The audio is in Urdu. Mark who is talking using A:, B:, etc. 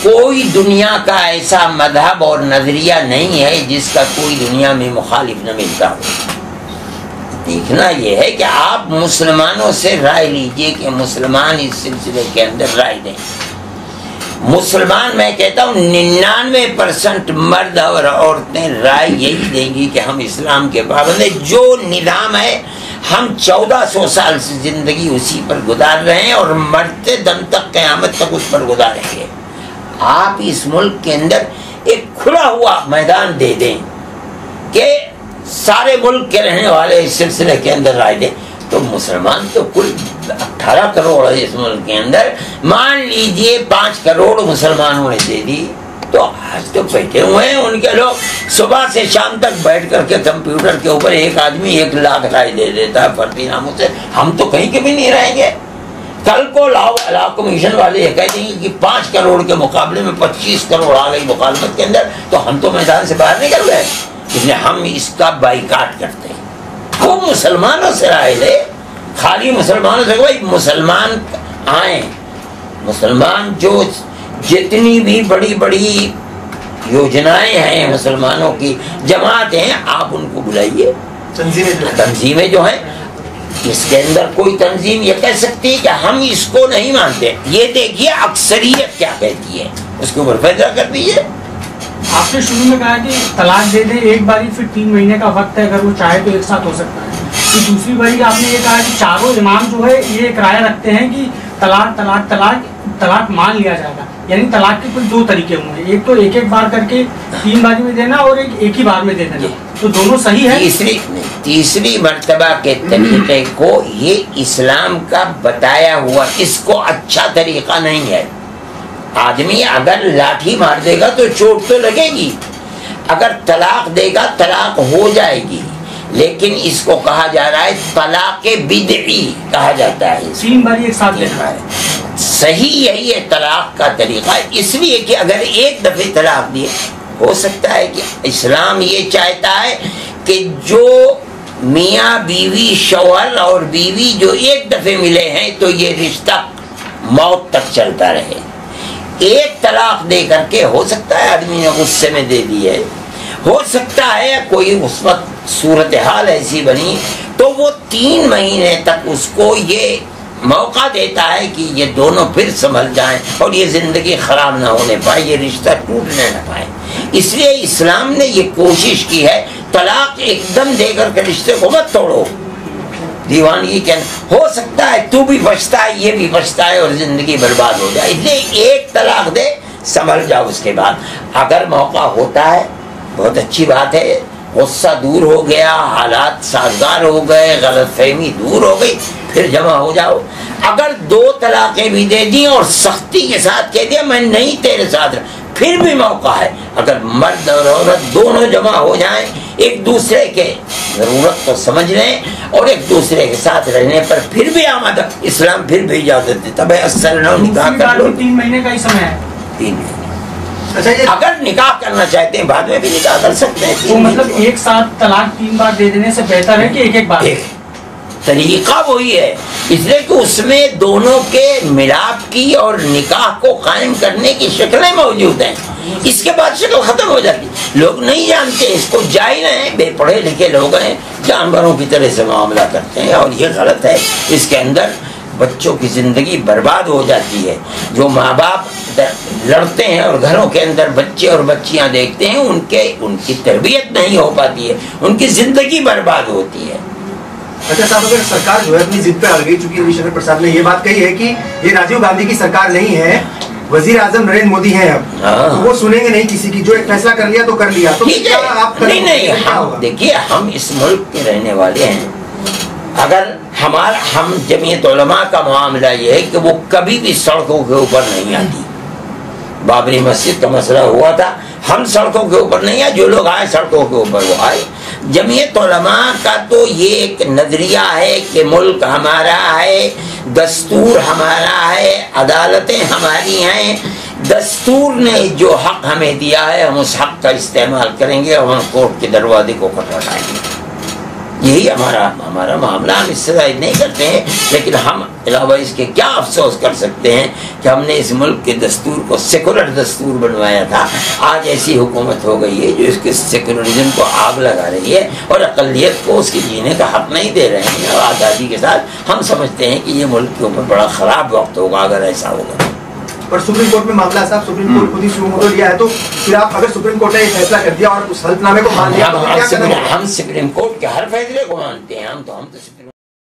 A: کوئی دنیا کا ایسا مذہب اور نظریہ نہیں ہے جس کا کوئی دنیا میں مخالف نہ ملتا ہو۔ دیکھنا یہ ہے کہ آپ مسلمانوں سے رائے لیجئے کہ مسلمان اس سلسلے کے اندر رائے دیں۔ مسلمان میں کہتا ہوں 99% مرد اور عورتیں رائے یہی دیں گی کہ ہم اسلام کے پابند ہیں، جو نظام ہے ہم 1400 سال سے زندگی اسی پر گزار رہے ہیں اور مرتے دم تک قیامت تک اس پر گزاریں گے۔ آپ اس ملک کے اندر ایک کھلا ہوا میدان دے دیں کہ سارے ملک کے رہنے والے اس سلسلے کے اندر رائے دیں، تو مسلمان تو کل 18 کروڑ ہے اس ملک کے اندر، مان لیجئے 5 کروڑ مسلمانوں نے دے دی، تو آج تو بیٹھے ہوئے ہیں ان کے لوگ، صبح سے شام تک بیٹھ کر کے کمپیوٹر کے اوپر ایک آدمی 1 لاکھ رائے دے دیتا ہے فردی ناموں سے۔ ہم تو کہیں کے بھی نہیں رہیں گے۔ کل کو لا کمیشن والے یہ کہہ دیں گے کہ 5 کروڑ کے مقابلے میں 25 کروڑ آ گئی مخالفت کے اندر، تو ہم تو میدان سے باہر نکل گئے، اس لیے ہم اس کا بائیکاٹ کرتے ہیں۔ خوب مسلمانوں سے رائے لے، خالی مسلمانوں سے بھائی مسلمان آئیں، مسلمان جو جتنی بھی بڑی بڑی یوجنائیں ہیں مسلمانوں کی جماعت ہیں، آپ ان کو بلائیے۔ تنظیمیں جو ہیں، اس کے اندر کوئی تنظیم یہ کہہ سکتی ہے کہ ہم اس کو نہیں مانتے، یہ دیکھیے اکثریت کیا کہتی ہے، اس کے اوپر فیصلہ کر دیجیے۔
B: آپ نے شروع میں کہا کہ طلاق دے دیں ایک باری، پھر 3 مہینے کا وقت ہے، اگر وہ چاہے تو ایک ساتھ ہو سکتا ہے۔ پھر دوسری باری آپ نے یہ کہا کہ چاروں امام جو ہے یہ ایک رائے رکھتے ہیں کہ طلاق طلاق طلاق طلاق مان لیا جائے گا، یعنی طلاق کے کل 2 طریقے ہوں گے، ایک تو ایک بار کر کے 3 باری میں دینا اور ایک ہی بار میں دے دینا، تو دونوں صحیح ہے؟
A: تیسری مرتبہ کے طریقے کو یہ اسلام کا بتایا ہوا، اس کو اچھا طریقہ نہیں ہے۔ آدمی اگر لاٹھی مار دے گا تو چوٹ تو لگے گی، اگر طلاق دے گا طلاق ہو جائے گی، لیکن اس کو کہا جا رہا ہے طلاق بدعی کہا جاتا ہے۔
B: 3 باری ایک ساتھ لینا ہے،
A: صحیح یہی ہے طلاق کا طریقہ، اس لیے کہ اگر ایک دفعہ طلاق دیے، ہو سکتا ہے کہ اسلام یہ چاہتا ہے کہ جو میاں بیوی، شوہر اور بیوی جو ایک دفعہ ملے ہیں تو یہ رشتہ موت تک چلتا رہے۔ ایک طلاق دے کر کے ہو سکتا ہے آدمی نے غصے میں دے دی ہے، ہو سکتا ہے کوئی اس وقت صورتحال ایسی بنی تو وہ 3 مہینے تک اس کو یہ موقع دیتا ہے کہ یہ دونوں پھر سنبھل جائیں اور یہ زندگی خراب نہ ہونے پائے، یہ رشتہ ٹوٹنے نہ پائے۔ اس لیے اسلام نے یہ کوشش کی ہے طلاق ایک دم دے کر کے رشتے کو مت توڑو، دیوانگی کے ہو سکتا ہے تو بھی بچتا ہے یہ بھی بچتا ہے اور زندگی برباد ہو جائے، اس لیے ایک طلاق دے سنبھل جاؤ۔ اس کے بعد اگر موقع ہوتا ہے بہت اچھی بات ہے، غصہ دور ہو گیا، حالات سازگار ہو گئے، غلط فہمی دور ہو گئی، پھر جمع ہو جاؤ۔ اگر 2 طلاقیں بھی دے دیں اور سختی کے ساتھ کہہ دیا میں نہیں تیرے ساتھ رہا، پھر بھی موقع ہے، اگر مرد اور عورت دونوں جمع ہو جائیں، ایک دوسرے کے ضرورت کو سمجھ لیں اور ایک دوسرے کے ساتھ رہنے پر پھر بھی آمادہ، اسلام پھر بھی اجازت دیتا ہے اثر نہ نکاح کر لو۔
B: 3 مہینے کا ہی سمے ہے،
A: 3 مہینے۔ اگر نکاح کرنا چاہتے ہیں بعد میں بھی نکاح کر سکتے ہیں۔
B: تو مطلب ایک ساتھ طلاق 3 بار دے دینے سے بہتر ہے کہ ایک بار؟
A: طریقہ وہی ہے، اس لیے کہ اس میں دونوں کے ملاپ کی اور نکاح کو قائم کرنے کی شکلیں موجود ہیں، اس کے بعد شکل ختم ہو جاتی۔ لوگ نہیں جانتے اس کو، جاہل ہیں، بے پڑھے لکھے لوگ ہیں، جانوروں کی طرح سے معاملہ کرتے ہیں اور یہ غلط ہے۔ اس کے اندر بچوں کی زندگی برباد ہو جاتی ہے۔ جو ماں باپ لڑتے ہیں اور گھروں کے اندر بچے اور بچیاں دیکھتے ہیں، ان کی تربیت نہیں ہو پاتی ہے، ان کی زندگی برباد ہوتی ہے۔
C: اچھا صاحب، اگر سرکار جو ہے اپنی ضد پہ آ گئی، چونکہ روی شنکر پرساد نے یہ بات کہی ہے کہ یہ راجیو گاندھی کی سرکار نہیں ہے، وزیر اعظم نریندر مودی ہیں اب، تو وہ سنیں گے نہیں کسی کی، جو ایک فیصلہ کر لیا تو کر لیا، تو کیا آپ
A: نہیں، دیکھیے ہم اس ملک کے رہنے والے ہیں، اگر ہم جمعیت علماء کا معاملہ یہ ہے کہ وہ کبھی بھی سڑکوں کے اوپر نہیں آتی۔ بابری مسجد کا مسئلہ ہوا تھا، ہم سڑکوں کے اوپر نہیں آئے، جو لوگ آئے سڑکوں کے اوپر وہ آئے۔ جمعیت علماء کا تو یہ ایک نظریہ ہے کہ ملک ہمارا ہے، دستور ہمارا ہے، عدالتیں ہماری ہیں، دستور نے جو حق ہمیں دیا ہے ہم اس حق کا استعمال کریں گے اور ہم کورٹ کے دروازے کو کھٹکھٹائیں گے۔ یہی ہمارا معاملہ. ہم اس سے ظاہر نہیں کرتے ہیں، لیکن ہم علاوہ اس کے کیا افسوس کر سکتے ہیں کہ ہم نے اس ملک کے دستور کو سیکولر دستور بنوایا تھا. آج ایسی حکومت ہو گئی ہے جو اس کے سیکولرزم کو آگ لگا رہی ہے اور اقلیت کو اس کے جینے کا حق نہیں دے رہے ہیں. اور آزادی کے ساتھ ہم سمجھتے ہیں کہ یہ ملک کے اوپر بڑا خراب وقت ہوگا اگر ایسا ہوگا.
C: پر سپریم کورٹ میں معاملہ صاحب سپریم کورٹ خود ہی شروع ہو لیا ہے، تو پھر آپ اگر سپریم کورٹ نے یہ فیصلہ کر دیا اور اس حلف نامے کو مان لیا تو کیا کریں؟
A: ہم سپریم کورٹ کے ہر فیصلے کو مانتے ہیں. ہم تو